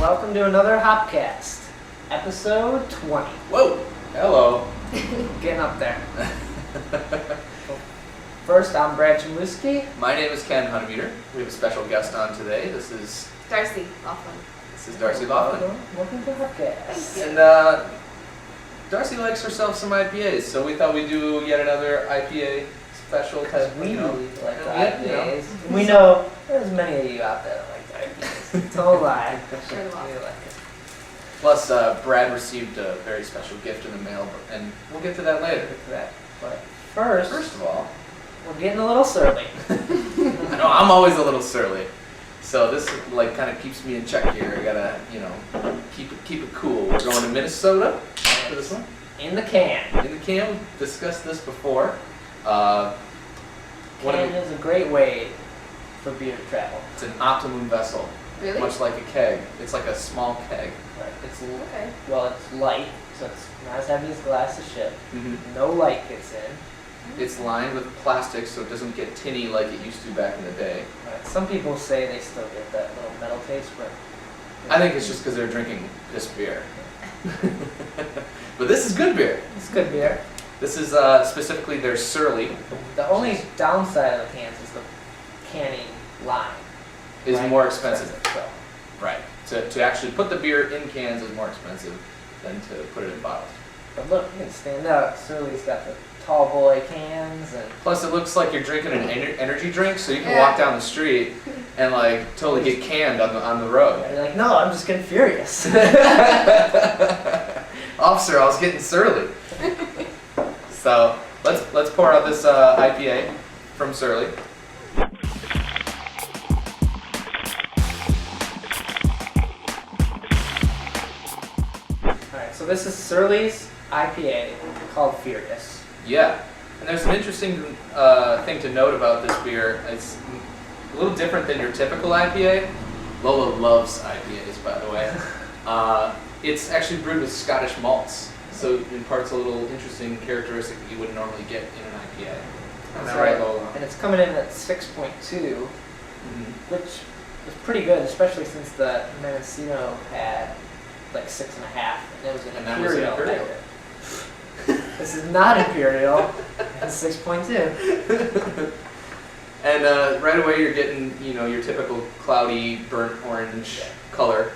welcome to another Hopcast, episode 20. Whoa! Hello. Getting up there. First, I'm Brad Chmielewski. My name is Ken Hunnemeder. We have a special guest on today. This is Darcy Laughlin. Darcy Laughlin. Welcome to Hopcast. And Darcy likes herself some IPAs, so we thought we'd do yet another IPA special type. We like the Yeah, IPAs. We know there's many of you out there that like the IPAs. Don't lie. Sure love. We like it. Plus, Brad received a very special gift in the mail, and we'll get to that later. Get to that. But first First of all, we're getting a little surly. I know I'm always a little surly, so this like kind of keeps me in check here. I gotta, keep it cool. We're going to Minnesota for this one. In the can. In the can, we've discussed this before. Can is a great way for beer to travel. It's an optimum vessel, Really? much like a keg. It's like a small keg. Right. It's Okay. well, it's light, so it's not as heavy as glass to ship. Mm-hmm. No light gets in. It's lined with plastic so it doesn't get tinny like it used to back in the day. Right. Some people say they still get that little metal taste, but I think it's just because they're drinking this beer. But this is good beer. it's good beer. This is specifically their Surly. The only downside of the cans is the canning line. Is right? more expensive. So, Right. To actually put the beer in cans is more expensive than to put it in bottles. but look, you can stand out. Surly's got the tall boy cans and Plus, it looks like you're drinking an energy drink, so you can Yeah. walk down the street and like totally get canned on the road. you're like, no, I'm just getting furious. Officer, I was getting surly. So let's pour out this IPA from Surly. Alright, so this is Surly's IPA called Furious. Yeah, and there's an interesting thing to note about this beer. It's a little different than your typical IPA. Lola loves IPAs, by the way. It's actually brewed with Scottish malts, so it imparts a little interesting characteristic that you wouldn't normally get in an IPA. Am I right, Lola? And it's coming in at 6.2, which is pretty good, especially since the Mendocino had like 6.5, and it was an And that was an Imperial. Imperial. This is not Imperial, it's 6.2. And right away you're getting, your typical cloudy, burnt orange color.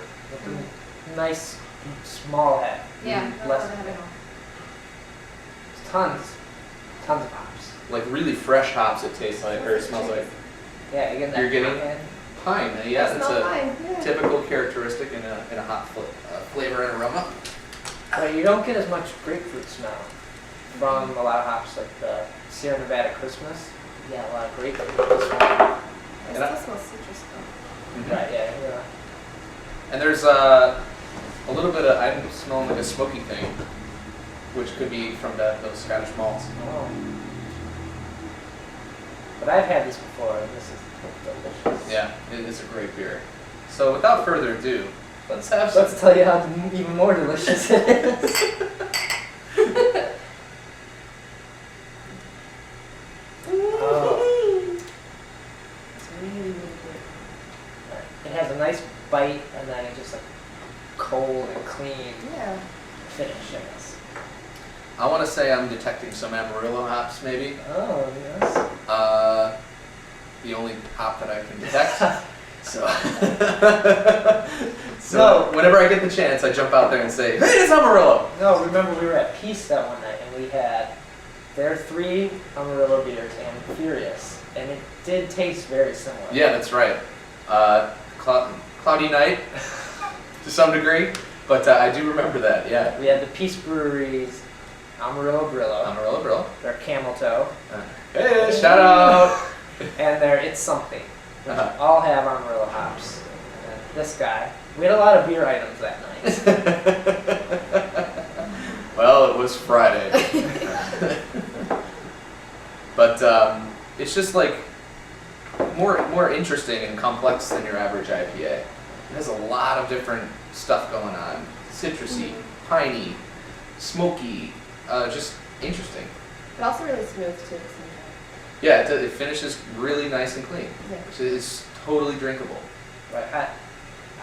Nice small head. Yeah. Less- I don't know. Tons of hops. Like really fresh hops it tastes like, or it smells like. Yeah, you get that You're getting- head. Pine, yeah, It that's smells a fine. Yeah. typical characteristic in a hop flavor and aroma. But you don't get as much grapefruit smell from a lot of hops, like the Sierra Nevada Christmas. Yeah, a lot of grapefruit smell. It still smells citrus though. Right, yeah. And there's a little bit of, I'm smelling like a smoky thing, which could be from those Scottish malts. Oh. But I've had this before, and this is delicious. Yeah, it is a great beer. So without further ado, let's have some. Let's tell you how even more delicious it is. Oh. It's really, really good. It has a nice bite, and then it's just like cold and clean Yeah. finish, I guess. I want to say I'm detecting some Amarillo hops, maybe. Oh, yes. The only hop that I can detect. So, No. whenever I get the chance, I jump out there and say, "Hey, it's Amarillo!" No, remember we were at Peace that one night, and we had their 3 Amarillo beers and Furious, and it did taste very similar. Yeah, that's right. Cloudy night, to some degree, but I do remember that. Yeah, We had the Peace Brewery's Amarillo Brillo, Amarillo, bro. their Camel Toe, Hey, shout out! and their It's Something, which Uh-huh. all have Amarillo hops. And this guy, we had a lot of beer items that night. Well, it was Friday. But it's just like more interesting and complex than your average IPA. It has a lot of different stuff going on. Citrusy, piney, smoky, just interesting. But also really smooth too at the same time. Yeah, it finishes really nice and clean, Yeah. which is totally drinkable. Right.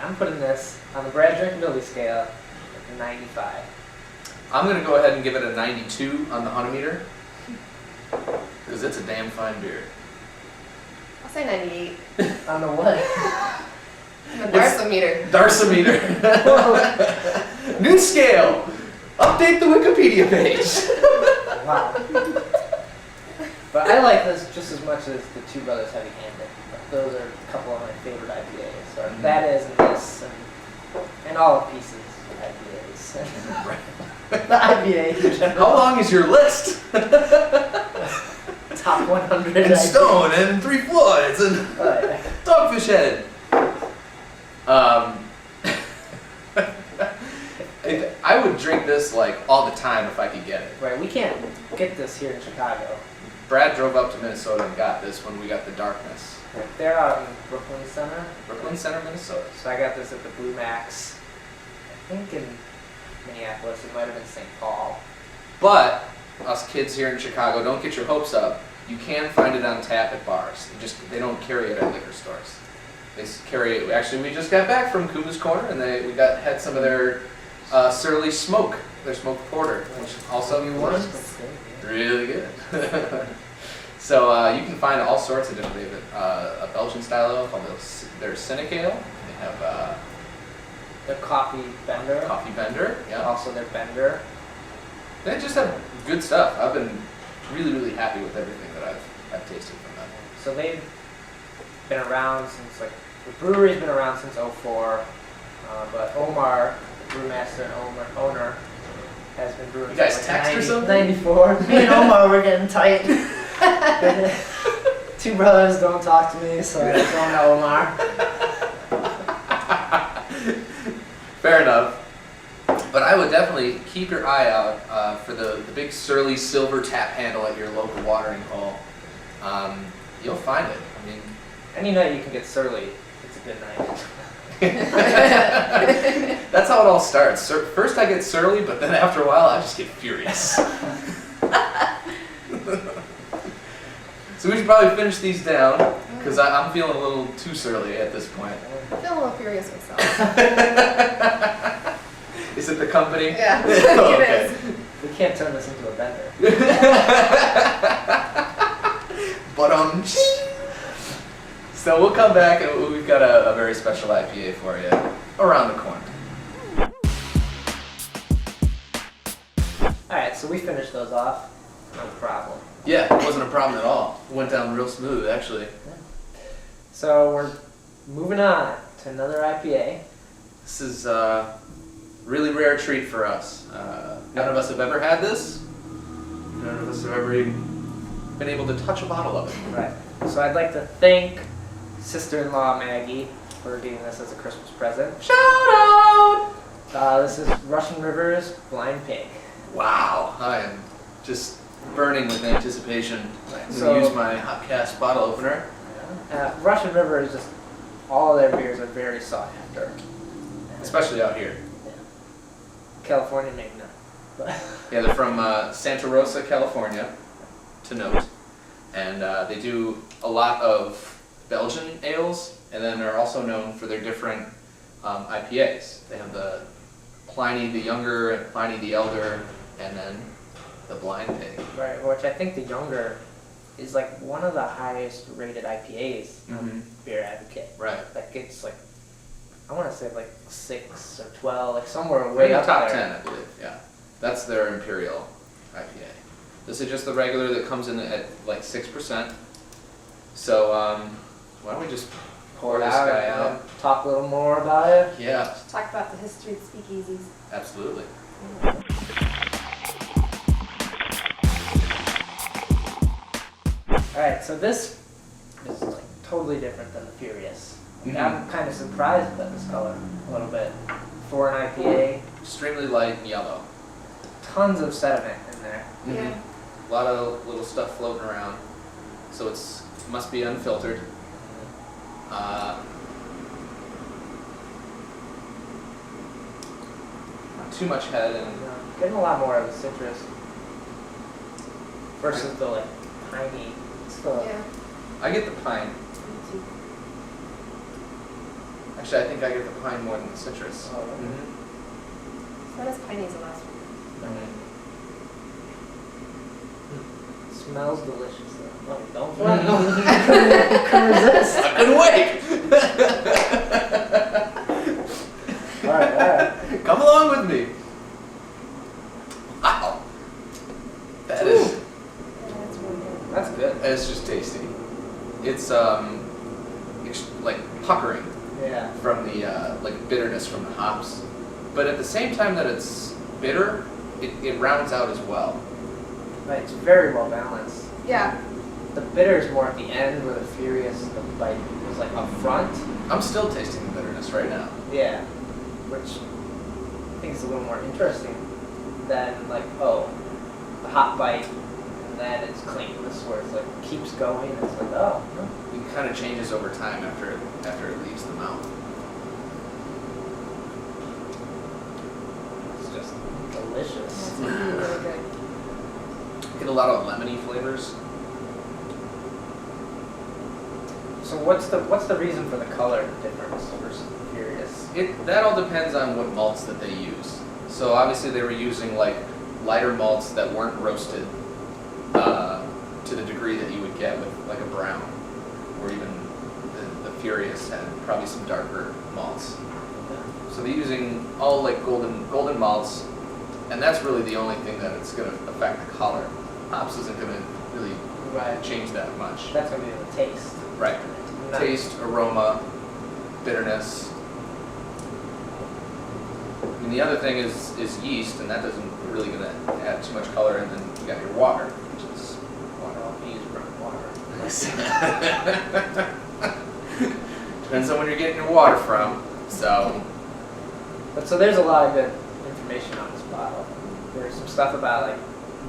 I'm putting this on the Brad drinkability scale at a 95. I'm going to go ahead and give it a 92 on the Hunnemeder. Because it's a damn fine beer. I'll say 98. On the what? The Darcy-meter. Darcy-meter. New scale. Update the Wikipedia page. Wow. But I like this just as much as the Two Brothers Heavy Handed. Those are a couple of my favorite IPAs. Or that is, and this, and all of Pieces IPAs. The IPA in general. How long is your list? Top 100 And Stone and Three Floyds and Right. Dogfish Head. I would drink this like all the time if I could get it. Right, we can't get this here in Chicago. Brad drove up to Minnesota and got this when we got the darkness. Right, they're out in Brooklyn Center. Brooklyn Center, Minnesota. So I got this at the Blue Max, I think in Minneapolis. It might have been St. Paul. But us kids here in Chicago, don't get your hopes up. You can find it on tap at bars. They don't carry it at liquor stores. They carry it. Actually, we just got back from Kuma's Corner, and we had some of their Surly Smoke, their smoked porter, which also was really good. So you can find all sorts of different. They have a Belgian style ale called their Cynic Ale. They have Their coffee bender. Coffee Bender. Yeah. Also their bender. They just have good stuff. I've been really, really happy with everything that I've tasted from them. So they've been around since the brewery's been around since '04, but Omar, the brewmaster and owner, has been brewing. You guys since text or something? 94. Me and Omar were getting tight. Two brothers don't talk to me, so I was going to Omar. Fair enough. But I would definitely keep your eye out for the big surly silver tap handle at your local watering hole. You'll find it. I mean, Any night you can get surly, it's a good night. that's how it all starts. First I get surly, but then after a while I just get furious. So we should probably finish these down, because I'm feeling a little too surly at this point. I feel a little furious myself. Is it the company? Yeah, Oh, it okay. is. We can't turn this into a bender. But so we'll come back and we've got a very special IPA for you around the corner. Alright, so we finished those off. No problem. Yeah, it wasn't a problem at all. It went down real smooth, actually. So we're moving on to another IPA. This is a really rare treat for us. None of us have ever had this. None of us have ever even been able to touch a bottle of it. Right. So I'd like to thank sister-in-law Maggie for getting this as a Christmas present. Shout out! This is Russian River's Blind Pig. Wow, I am just burning with anticipation. I'm So- going to use my Hopcast bottle opener. Russian River is just, all of their beers are very sought after. Especially out here. California, maybe not. But Yeah, they're from Santa Rosa, California, to note. And they do a lot of Belgian ales, and then they're also known for their different IPAs. They have the Pliny the Younger and Pliny the Elder, and then the Blind Pig. right, which I think the Younger is like one of the highest rated IPAs on Beer Advocate. Right. That gets like, I want to say like 6 or 12, like somewhere Way way up top there. 10, I believe. Yeah, that's their Imperial IPA. This is just the regular that comes in at like 6%. So why don't we just pour this out guy and out? then talk a little more about it. Yeah, Talk about the history of speakeasies. absolutely. Alright, so this is like totally different than the Furious. Mhm. I'm kind of surprised at this color a little bit. For an IPA, Extremely light and yellow. tons of sediment in there. Yeah. A lot of little stuff floating around. So it must be unfiltered. Not too much head and Getting a lot more of the citrus versus the like piney. It's the, Yeah. I get the pine. I Actually, I think I get the pine more than the citrus. Oh, okay. It's not as piney as the last one. Smells delicious though. Oh, don't couldn't resist. I couldn't wait. Alright. Come along with me. Wow. That is. Yeah, that's really good. That's good. It's just tasty. It's like puckering Yeah. from the like bitterness from the hops, but at the same time that it's bitter, it rounds out as well. Right, it's very well balanced. Yeah. The bitter is more at the end, where the furious, the bite is like up front. I'm still tasting the bitterness right now. Yeah. Which I think is a little more interesting than like, oh, the hot bite and then it's clean. This is where it's like keeps going. It's like, oh. It kind of changes over time after it leaves the mouth. It's just delicious. That's really, really good. Get a lot of lemony flavors. So what's the reason for the color difference versus the furious? That all depends on what malts that they use. So obviously they were using like lighter malts that weren't roasted to the degree that you would get with like a brown, or even the Furious had probably some darker malts. So they're using all like golden malts, and that's really the only thing that it's going to affect the color. Hops isn't going to really change that much. That's gonna be the taste. Right. Not- Taste, aroma, bitterness. And the other thing is yeast, and that doesn't really going to add too much color. And then you got your water, which is Water. I'll use brown water. depends on where you're getting your water from. So But so there's a lot of good information on this bottle. There's some stuff about like,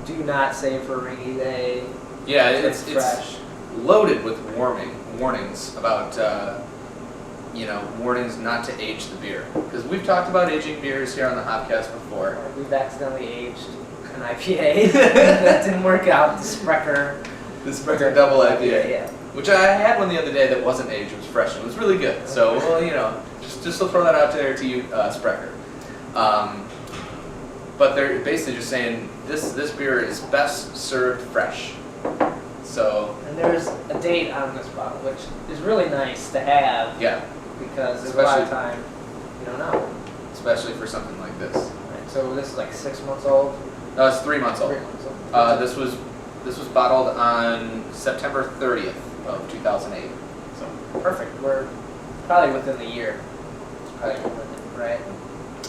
do not save for a rainy day. yeah, It's it's fresh. loaded with warnings about warnings not to age the beer, because we've talked about aging beers here on the Hopcast before. We've accidentally aged an IPA that didn't work out. The Sprecher. The Sprecher Double IPA. Yeah. Which I had one the other day that wasn't aged, it was fresh, and it was really good. So, well, just to throw that out there to you, Sprecher. But they're basically just saying this beer is best served fresh. So, And there's a date on this bottle, which is really nice to have yeah, because there's a lot of Especially- time you don't know. especially for something like this. Right, so this is like 6 months old. No, it's 3 months old. 3 months old. This was bottled on September 30th of 2008. So perfect. We're probably within the year. It's probably within it, right?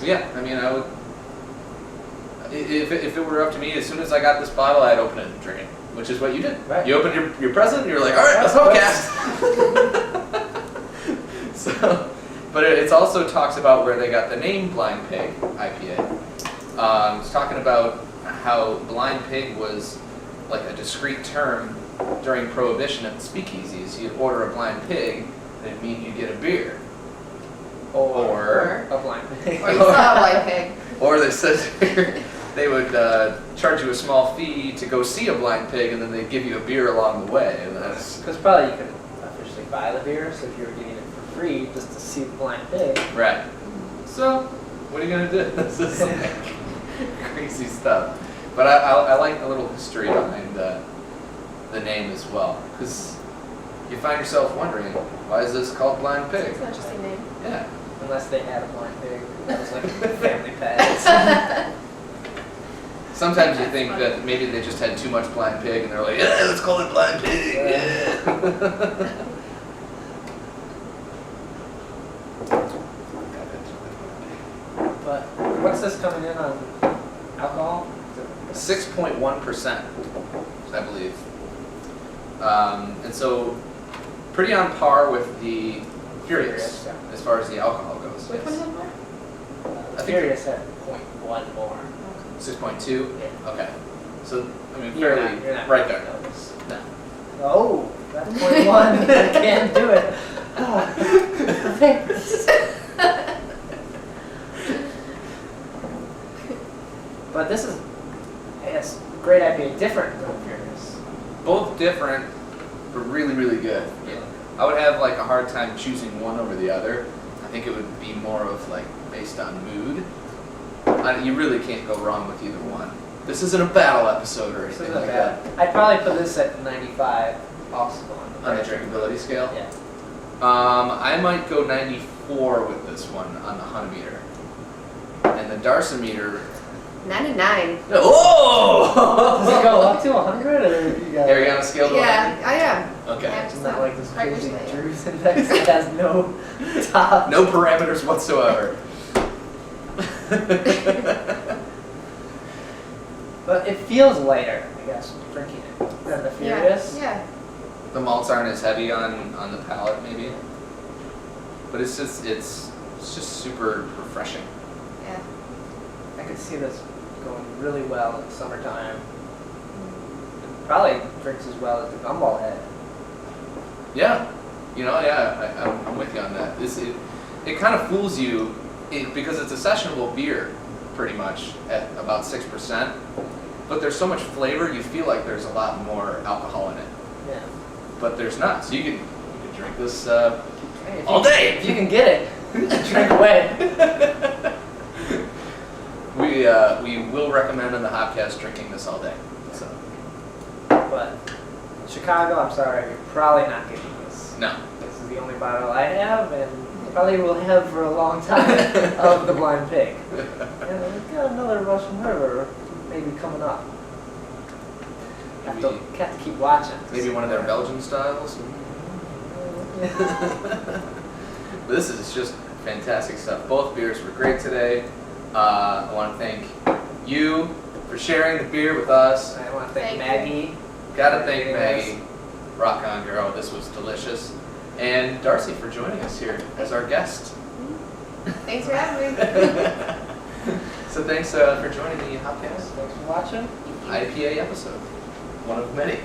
Yeah, I mean, I would. If it were up to me, as soon as I got this bottle, I'd open it and drink it, which is what you did. Right. You opened your present, and you're like, all right, let's Hopcast. So, but it also talks about where they got the name Blind Pig IPA. It's talking about how Blind Pig was like a discrete term during Prohibition at the speakeasies. You'd order a blind pig, and it'd mean you'd get a beer. Or a blind pig. Or you saw a blind pig. Or they said they would charge you a small fee to go see a blind pig, and then they'd give you a beer along the way. And that's Because probably you could officially buy the beer, so if you were getting it for free just to see the blind pig. right. So, what are you gonna do? This is like crazy stuff. But I like the little history behind the name as well, because you find yourself wondering, why is this called Blind Pig? It's an interesting name. Yeah. Unless they had a blind pig. That was like a family pet. Sometimes you think that maybe they just had too much blind pig, and they're like, yeah, let's call it Blind Pig. Yeah. But what's this coming in on alcohol? 6.1%, I believe. And so, pretty on par with the Furious Yeah. as far as the alcohol goes. Which one is it more? The think- Furious had 0.1 more. 6.2? Yeah. Okay. So, I mean, You're fairly not right gonna there. notice. No. Oh, that's 0.1. I can't do it. Oh, perfect. But this is, it's great IPA, different than Furious. Both different, but really, really good. I would have like a hard time choosing one over the other. I think it would be more of like based on mood. You really can't go wrong with either one. This isn't a battle episode or This anything isn't like bad. that. I'd probably put this at 95 also On the drinkability scale? Yeah. I might go 94 with this one on the Hunnemeder. And the Darcy meter. 99. Oh! Does it go up to 100 or you got? Are you on a scale to 100? Yeah, I am. Okay. Yeah. It's not like this crazy Recklessly. Drew's index that has no top. No parameters whatsoever. But it feels lighter, I guess, drinking it than the Furious. Yeah. The malts aren't as heavy on the palate, maybe. But it's just super refreshing. Yeah. I could see this going really well in summertime. Probably drinks as well as the Gumball Head. Yeah, I'm with you on that. It kind of fools you because it's a sessionable beer, pretty much at about 6%. But there's so much flavor, you feel like there's a lot more alcohol in it. Yeah. But there's not, so you can drink this Hey, if all day. If you can get it, drink away. We will recommend in the Hopcast drinking this all day. So But Chicago, I'm sorry, you're probably not getting this. no. This is the only bottle I have, and probably will have for a long time of the Blind Pig. And we've got another Russian River maybe coming up. Have to keep watching. Maybe one of their Belgian styles. But this is just fantastic stuff. Both beers were great today. I want to thank you for sharing the beer with us. I want to thank Thank Maggie. Gotta thank Maggie. Rock on, girl. This was delicious. And Darcy for joining us here as our guest. Thanks for having me. So thanks for joining the Hopcast Thanks for watching. IPA episode. One of many.